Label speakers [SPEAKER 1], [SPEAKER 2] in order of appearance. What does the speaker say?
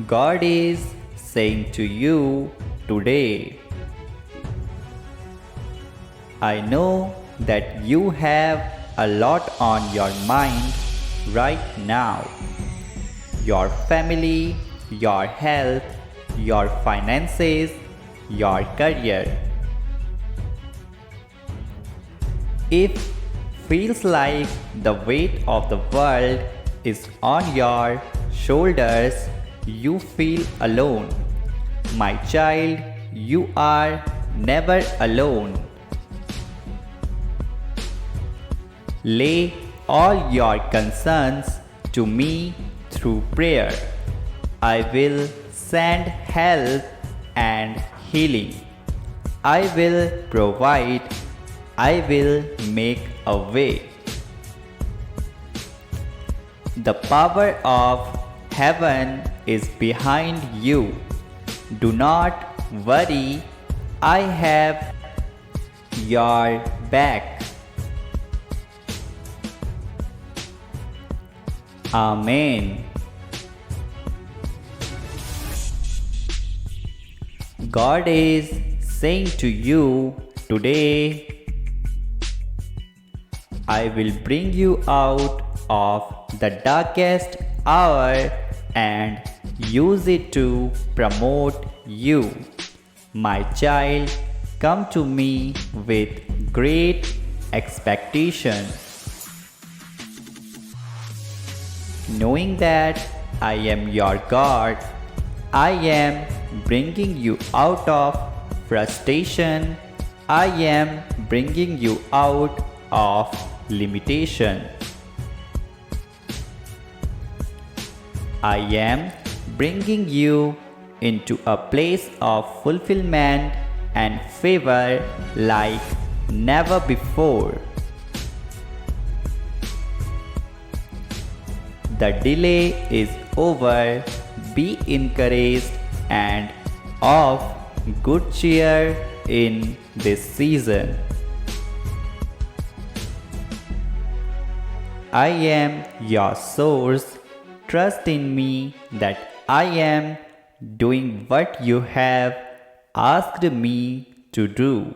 [SPEAKER 1] God is saying to you today, I know that you have a lot on your mind right now. Your family, your health, your finances, your career. If feels like the weight of the world is on your shoulders, you feel alone. My child, you are never alone. Lay all your concerns to me through prayer. I will send help and healing. I will provide. I will make a way. The power of heaven is behind you. Do not worry. I have your back. Amen. God is saying to you today, I will bring you out of the darkest hour and use it to promote you. My child, come to me with great expectation, knowing that I am your God. I am bringing you out of frustration. I am bringing you out of limitation. I am bringing you into a place of fulfillment and favor like never before. The delay is over. Be encouraged and of good cheer in this season. I am your source. Trust in me that I am doing what you have asked me to do.